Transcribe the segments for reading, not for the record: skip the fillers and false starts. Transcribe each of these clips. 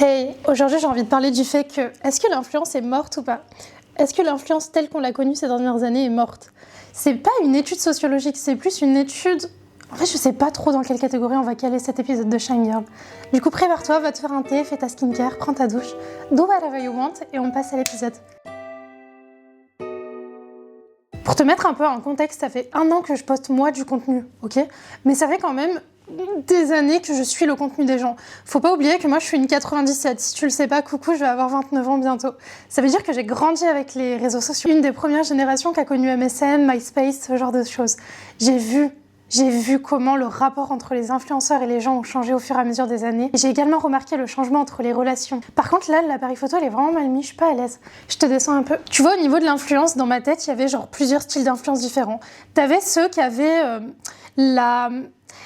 Hey, aujourd'hui j'ai envie de parler du fait que, est-ce que l'influence est morte ou pas? Est-ce que l'influence telle qu'on l'a connue ces dernières années est morte? C'est pas une étude sociologique, c'est plus une étude... En fait, je sais pas trop dans quelle catégorie on va caler cet épisode de Shine Girl. Du coup, prépare-toi, va te faire un thé, fais ta skincare, prends ta douche, do whatever you want, et on passe à l'épisode. Pour te mettre un peu en contexte, ça fait 1 an que je poste moi du contenu, ok? Mais ça fait quand même des années que je suis le contenu des gens. Faut pas oublier que moi je suis une 97. Si tu le sais pas, coucou, je vais avoir 29 ans bientôt. Ça veut dire que j'ai grandi avec les réseaux sociaux. Une des premières générations qui a connu MSN, MySpace, ce genre de choses. J'ai vu comment le rapport entre les influenceurs et les gens ont changé au fur et à mesure des années. Et j'ai également remarqué le changement entre les relations. Par contre, là, l'appareil photo, elle est vraiment mal mis, je suis pas à l'aise. Je te descends un peu. Tu vois, au niveau de l'influence, dans ma tête, il y avait genre plusieurs styles d'influence différents. T'avais ceux qui avaient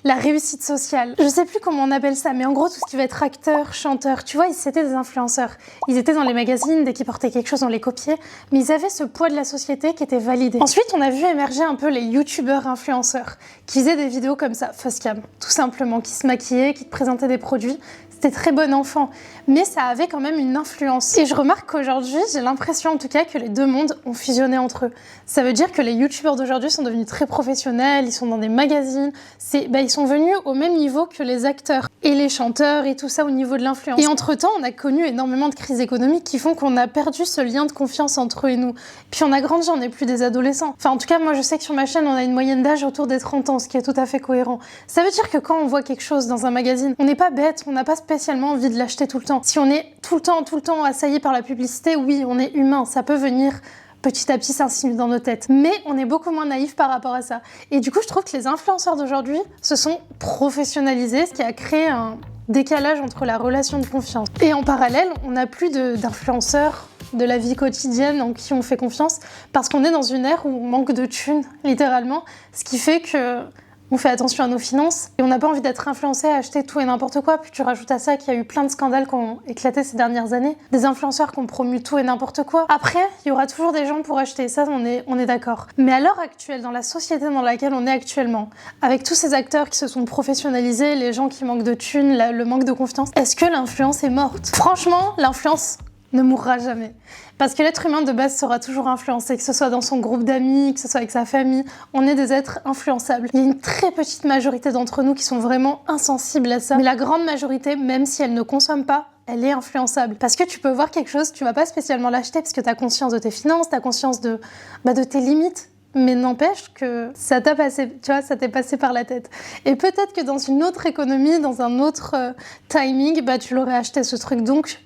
la réussite sociale. Je sais plus comment on appelle ça, mais en gros, tout ce qui va être acteur, chanteur, tu vois, c'était des influenceurs. Ils étaient dans les magazines, dès qu'ils portaient quelque chose, on les copiait, mais ils avaient ce poids de la société qui était validé. Ensuite, on a vu émerger un peu les youtubeurs influenceurs, qui faisaient des vidéos comme ça, face cam, tout simplement, qui se maquillaient, qui te présentaient des produits. C'était très bon enfant, mais ça avait quand même une influence. Et je remarque qu'aujourd'hui, j'ai l'impression en tout cas que les deux mondes ont fusionné entre eux. Ça veut dire que les youtubeurs d'aujourd'hui sont devenus très professionnels, ils sont dans des magazines, ils sont venus au même niveau que les acteurs et les chanteurs et tout ça au niveau de l'influence. Et entre-temps, on a connu énormément de crises économiques qui font qu'on a perdu ce lien de confiance entre eux et nous. Puis on a grandi, on n'est plus des adolescents. Enfin, en tout cas, moi je sais que sur ma chaîne, on a une moyenne d'âge autour des 30 ans, ce qui est tout à fait cohérent. Ça veut dire que quand on voit quelque chose dans un magazine, on n'est pas bête, on n'a pas spécialement envie de l'acheter tout le temps. Si on est tout le temps assailli par la publicité, oui, on est humain, ça peut venir petit à petit s'insinuer dans nos têtes. Mais on est beaucoup moins naïf par rapport à ça. Et du coup, je trouve que les influenceurs d'aujourd'hui se sont professionnalisés, ce qui a créé un décalage entre la relation de confiance. Et en parallèle, on n'a plus d'influenceurs de la vie quotidienne en qui on fait confiance, parce qu'on est dans une ère où on manque de thunes, littéralement, ce qui fait que on fait attention à nos finances et on n'a pas envie d'être influencé à acheter tout et n'importe quoi. Puis tu rajoutes à ça qu'il y a eu plein de scandales qui ont éclaté ces dernières années. Des influenceurs qui ont promu tout et n'importe quoi. Après, il y aura toujours des gens pour acheter, ça on est d'accord. Mais à l'heure actuelle, dans la société dans laquelle on est actuellement, avec tous ces acteurs qui se sont professionnalisés, les gens qui manquent de thunes, le manque de confiance, est-ce que l'influence est morte? Franchement, l'influence ne mourra jamais. Parce que l'être humain de base sera toujours influencé, que ce soit dans son groupe d'amis, que ce soit avec sa famille, on est des êtres influençables. Il y a une très petite majorité d'entre nous qui sont vraiment insensibles à ça, mais la grande majorité, même si elle ne consomme pas, elle est influençable. Parce que tu peux voir quelque chose, tu vas pas spécialement l'acheter parce que tu as conscience de tes finances, tu as conscience de tes limites. Mais n'empêche que ça t'a passé, tu vois, ça t'est passé par la tête. Et peut-être que dans une autre économie, dans un autre timing, tu l'aurais acheté ce truc. Donc,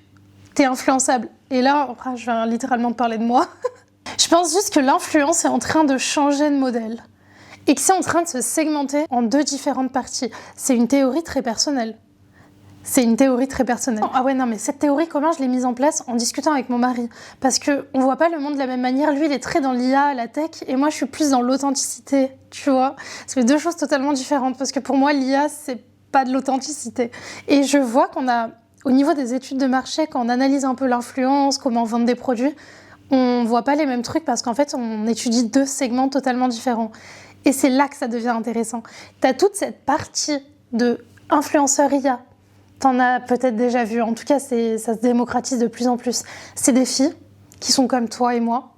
t'es influençable. Et là, je viens littéralement de parler de moi. Je pense juste que l'influence est en train de changer de modèle. Et que c'est en train de se segmenter en 2 différentes parties. C'est une théorie très personnelle. Ah ouais, non, mais cette théorie, comment je l'ai mise en place en discutant avec mon mari? Parce qu'on voit pas le monde de la même manière. Lui, il est très dans l'IA, la tech, et moi, je suis plus dans l'authenticité, tu vois. C'est 2 choses totalement différentes. Parce que pour moi, l'IA, c'est pas de l'authenticité. Et je vois qu'on a... Au niveau des études de marché, quand on analyse un peu l'influence, comment vendre des produits, on voit pas les mêmes trucs parce qu'en fait, on étudie 2 segments totalement différents. Et c'est là que ça devient intéressant. T'as toute cette partie de influenceur IA. T'en as peut-être déjà vu. En tout cas, ça se démocratise de plus en plus. C'est des filles qui sont comme toi et moi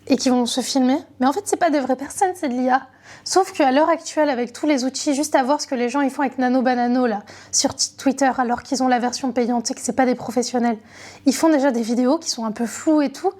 et qui vont se filmer. Mais en fait, c'est pas des vraies personnes, c'est de l'IA. Sauf qu'à l'heure actuelle, avec tous les outils, juste à voir ce que les gens ils font avec Nano Banano là, sur Twitter, alors qu'ils ont la version payante et que c'est pas des professionnels. Ils font déjà des vidéos qui sont un peu floues et tout.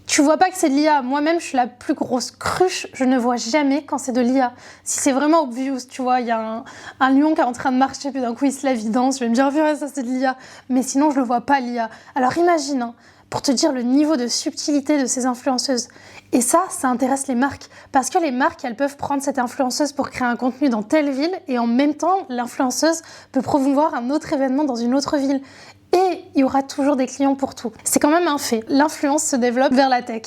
Tu vois pas que c'est de l'IA. Moi-même, je suis la plus grosse cruche. Je ne vois jamais quand c'est de l'IA. Si c'est vraiment obvious, tu vois, il y a un lion qui est en train de marcher, puis d'un coup il se lève, il danse, je vais me dire, ouais, ça c'est de l'IA. Mais sinon, je le vois pas l'IA. Alors imagine, hein, pour te dire le niveau de subtilité de ces influenceuses. Et ça intéresse les marques. Parce que les marques, elles peuvent prendre cette influenceuse pour créer un contenu dans telle ville et en même temps, l'influenceuse peut promouvoir un autre événement dans une autre ville. Et il y aura toujours des clients pour tout. C'est quand même un fait. L'influence se développe vers la tech.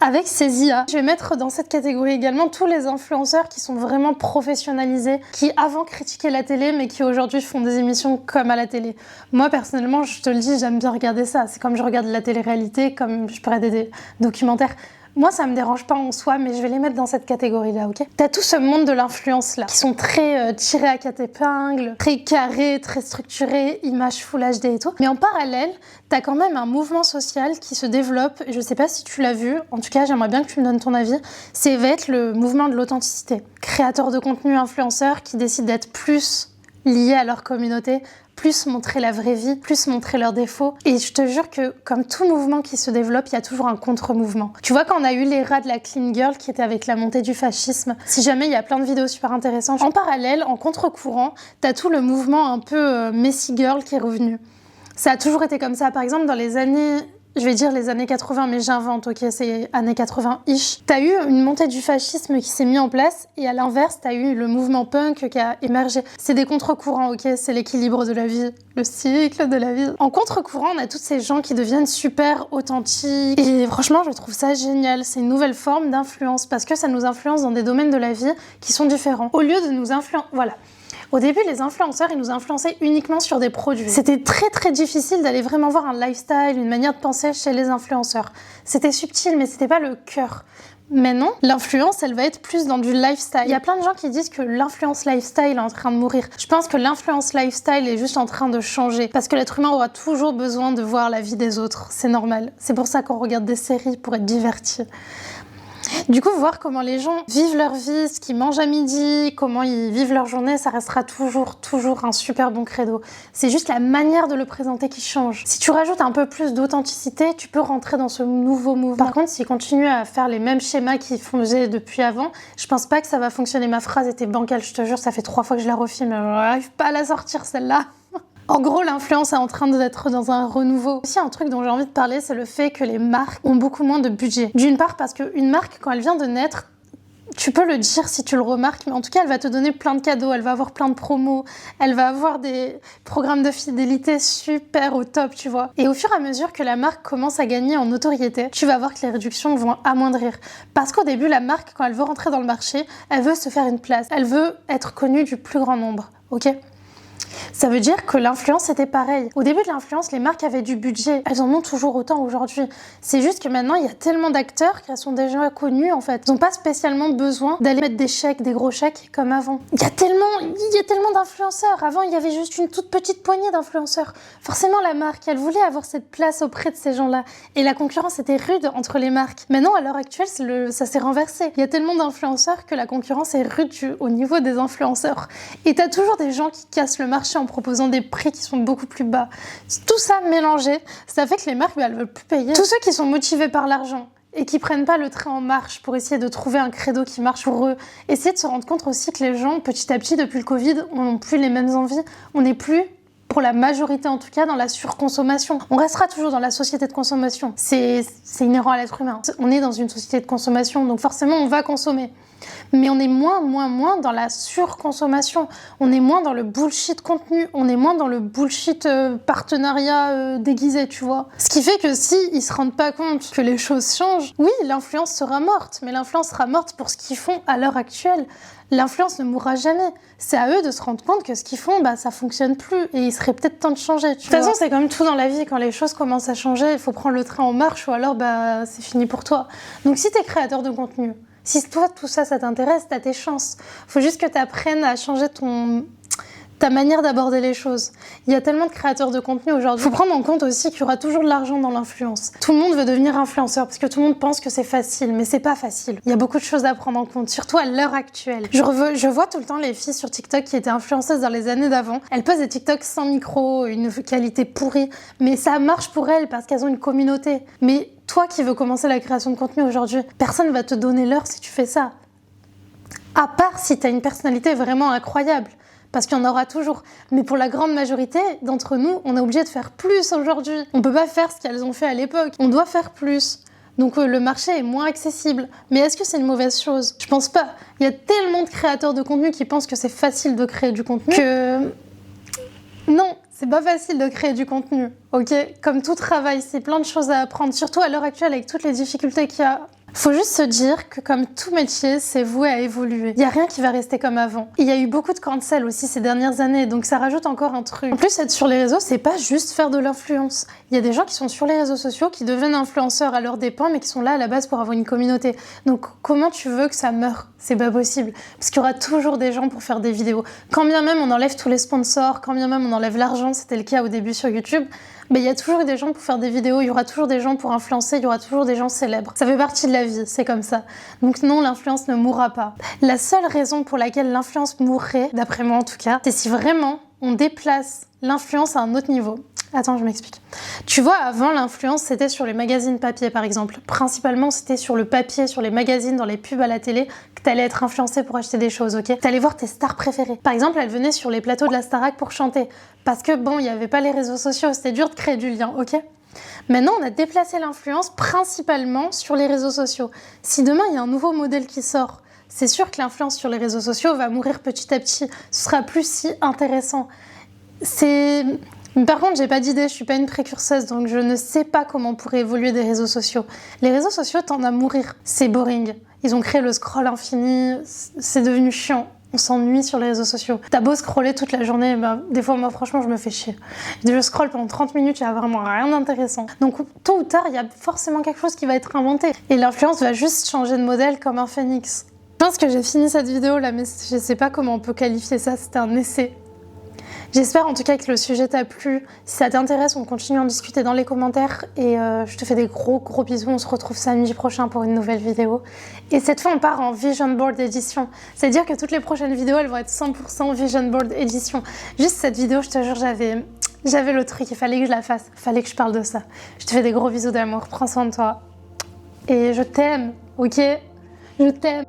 Avec ces IA, je vais mettre dans cette catégorie également tous les influenceurs qui sont vraiment professionnalisés, qui avant critiquaient la télé, mais qui aujourd'hui font des émissions comme à la télé. Moi, personnellement, je te le dis, j'aime bien regarder ça. C'est comme je regarde la télé-réalité, comme je peux regarder des documentaires. Moi, ça me dérange pas en soi, mais je vais les mettre dans cette catégorie-là, ok? T'as tout ce monde de l'influence-là, qui sont très tirés à quatre épingles, très carrés, très structurés, images Full HD et tout. Mais en parallèle, t'as quand même un mouvement social qui se développe, et je sais pas si tu l'as vu, en tout cas, j'aimerais bien que tu me donnes ton avis, c'est va être le mouvement de l'authenticité. Créateurs de contenu, influenceurs qui décident d'être plus liés à leur communauté, plus montrer la vraie vie, plus montrer leurs défauts. Et je te jure que, comme tout mouvement qui se développe, il y a toujours un contre-mouvement. Tu vois, quand on a eu l'ère de la clean girl qui était avec la montée du fascisme, si jamais il y a plein de vidéos super intéressantes, en parallèle, en contre-courant, t'as tout le mouvement un peu messy girl qui est revenu. Ça a toujours été comme ça. Par exemple, dans les années... Je vais dire les années 80, mais j'invente, ok, c'est années 80-ish. T'as eu une montée du fascisme qui s'est mise en place, et à l'inverse, t'as eu le mouvement punk qui a émergé. C'est des contre-courants, ok, c'est l'équilibre de la vie, le cycle de la vie. En contre-courant, on a tous ces gens qui deviennent super authentiques, et franchement, je trouve ça génial. C'est une nouvelle forme d'influence, parce que ça nous influence dans des domaines de la vie qui sont différents. Au lieu de nous influencer... Voilà. Au début, les influenceurs, ils nous influençaient uniquement sur des produits. C'était très très difficile d'aller vraiment voir un lifestyle, une manière de penser chez les influenceurs. C'était subtil, mais c'était pas le cœur. Maintenant, l'influence, elle va être plus dans du lifestyle. Il y a plein de gens qui disent que l'influence lifestyle est en train de mourir. Je pense que l'influence lifestyle est juste en train de changer. Parce que l'être humain aura toujours besoin de voir la vie des autres. C'est normal. C'est pour ça qu'on regarde des séries, pour être diverti. Du coup, voir comment les gens vivent leur vie, ce qu'ils mangent à midi, comment ils vivent leur journée, ça restera toujours un super bon credo. C'est juste la manière de le présenter qui change. Si tu rajoutes un peu plus d'authenticité, tu peux rentrer dans ce nouveau mouvement. Par contre, s'ils continuent à faire les mêmes schémas qu'ils faisaient depuis avant, je pense pas que ça va fonctionner. Ma phrase était bancale, je te jure, ça fait 3 fois que je la refilme, mais j'arrive pas à la sortir celle-là. En gros, l'influence est en train d'être dans un renouveau. Aussi, un truc dont j'ai envie de parler, c'est le fait que les marques ont beaucoup moins de budget. D'une part, parce qu'une marque, quand elle vient de naître, tu peux le dire si tu le remarques, mais en tout cas, elle va te donner plein de cadeaux, elle va avoir plein de promos, elle va avoir des programmes de fidélité super au top, tu vois. Et au fur et à mesure que la marque commence à gagner en notoriété, tu vas voir que les réductions vont amoindrir. Parce qu'au début, la marque, quand elle veut rentrer dans le marché, elle veut se faire une place. Elle veut être connue du plus grand nombre, ok ? Ça veut dire que l'influence c'était pareil. Au début de l'influence, les marques avaient du budget. Elles en ont toujours autant aujourd'hui. C'est juste que maintenant, il y a tellement d'acteurs qu'elles sont déjà connues en fait. Ils n'ont pas spécialement besoin d'aller mettre des chèques, des gros chèques comme avant. Il y a tellement d'influenceurs. Avant, il y avait juste une toute petite poignée d'influenceurs. Forcément, la marque, elle voulait avoir cette place auprès de ces gens-là. Et la concurrence était rude entre les marques. Maintenant, à l'heure actuelle, ça s'est renversé. Il y a tellement d'influenceurs que la concurrence est rude au niveau des influenceurs. Et t'as toujours des gens qui cassent le marché en proposant des prix qui sont beaucoup plus bas. Tout ça mélangé, ça fait que les marques, elles veulent plus payer. Tous ceux qui sont motivés par l'argent et qui prennent pas le train en marche pour essayer de trouver un credo qui marche pour eux, essayer de se rendre compte aussi que les gens, petit à petit, depuis le Covid, n'ont plus les mêmes envies. On n'est plus, pour la majorité en tout cas, dans la surconsommation. On restera toujours dans la société de consommation. C'est inhérent à l'être humain. On est dans une société de consommation, donc forcément on va consommer. Mais on est moins dans la surconsommation. On est moins dans le bullshit contenu. On est moins dans le bullshit partenariat déguisé, tu vois. Ce qui fait que si ils se rendent pas compte que les choses changent, oui, l'influence sera morte. Mais l'influence sera morte pour ce qu'ils font à l'heure actuelle. L'influence ne mourra jamais. C'est à eux de se rendre compte que ce qu'ils font, ça fonctionne plus. Et il serait peut-être temps de changer. De toute façon, c'est comme tout dans la vie. Quand les choses commencent à changer, il faut prendre le train en marche ou alors c'est fini pour toi. Donc si t'es créateur de contenu, si toi, tout ça, ça t'intéresse, t'as tes chances. Faut juste que t'apprennes à changer ta manière d'aborder les choses. Il y a tellement de créateurs de contenu aujourd'hui. Faut prendre en compte aussi qu'il y aura toujours de l'argent dans l'influence. Tout le monde veut devenir influenceur parce que tout le monde pense que c'est facile, mais c'est pas facile. Il y a beaucoup de choses à prendre en compte, surtout à l'heure actuelle. Je vois tout le temps les filles sur TikTok qui étaient influenceuses dans les années d'avant. Elles posent des TikTok sans micro, une qualité pourrie, mais ça marche pour elles parce qu'elles ont une communauté. Mais toi qui veux commencer la création de contenu aujourd'hui, personne va te donner l'heure si tu fais ça. À part si t'as une personnalité vraiment incroyable. Parce qu'il y en aura toujours. Mais pour la grande majorité d'entre nous, on est obligé de faire plus aujourd'hui. On peut pas faire ce qu'elles ont fait à l'époque. On doit faire plus. Donc le marché est moins accessible. Mais est-ce que c'est une mauvaise chose ? Je pense pas. Il y a tellement de créateurs de contenu qui pensent que c'est facile de créer du contenu que... Non, c'est pas facile de créer du contenu, ok ? Comme tout travail, c'est plein de choses à apprendre. Surtout à l'heure actuelle, avec toutes les difficultés qu'il y a Faut juste se dire que comme tout métier, c'est voué à évoluer. Il y a rien qui va rester comme avant. Il y a eu beaucoup de cancel aussi ces dernières années, donc ça rajoute encore un truc. En plus, être sur les réseaux, c'est pas juste faire de l'influence. Il y a des gens qui sont sur les réseaux sociaux, qui deviennent influenceurs à leurs dépens, mais qui sont là à la base pour avoir une communauté. Donc comment tu veux que ça meure? C'est pas possible. Parce qu'il y aura toujours des gens pour faire des vidéos. Quand bien même on enlève tous les sponsors, quand bien même on enlève l'argent, c'était le cas au début sur YouTube, mais il y a toujours des gens pour faire des vidéos, il y aura toujours des gens pour influencer, il y aura toujours des gens célèbres. Ça fait partie de la vie, c'est comme ça. Donc non, l'influence ne mourra pas. La seule raison pour laquelle l'influence mourrait, d'après moi en tout cas, c'est si vraiment on déplace l'influence à un autre niveau. Attends, je m'explique. Tu vois, avant, l'influence, c'était sur les magazines papier, par exemple. Principalement, c'était sur le papier, sur les magazines, dans les pubs à la télé, que t'allais être influencé pour acheter des choses, ok? T'allais voir tes stars préférées. Par exemple, elles venaient sur les plateaux de la Starac pour chanter. Parce que, bon, il n'y avait pas les réseaux sociaux, c'était dur de créer du lien, ok? Maintenant, on a déplacé l'influence principalement sur les réseaux sociaux. Si demain, il y a un nouveau modèle qui sort, c'est sûr que l'influence sur les réseaux sociaux va mourir petit à petit. Ce sera plus si intéressant. Par contre, j'ai pas d'idée, je suis pas une précurseuse, donc je ne sais pas comment pourraient évoluer des réseaux sociaux. Les réseaux sociaux tendent à mourir. C'est boring. Ils ont créé le scroll infini, c'est devenu chiant. On s'ennuie sur les réseaux sociaux. T'as beau scroller toute la journée, des fois, moi, franchement, je me fais chier. Je scrolle pendant 30 minutes, il n'y a vraiment rien d'intéressant. Donc, tôt ou tard, il y a forcément quelque chose qui va être inventé. Et l'influence va juste changer de modèle comme un phénix. Je pense que j'ai fini cette vidéo là, mais je sais pas comment on peut qualifier ça, c'était un essai. J'espère en tout cas que le sujet t'a plu. Si ça t'intéresse, on continue à en discuter dans les commentaires. Et je te fais des gros bisous. On se retrouve samedi prochain pour une nouvelle vidéo. Et cette fois, on part en Vision Board édition. C'est-à-dire que toutes les prochaines vidéos, elles vont être 100% Vision Board édition. Juste cette vidéo, je te jure, j'avais le truc. Il fallait que je la fasse. Il fallait que je parle de ça. Je te fais des gros bisous d'amour. Prends soin de toi. Et je t'aime, ok? Je t'aime.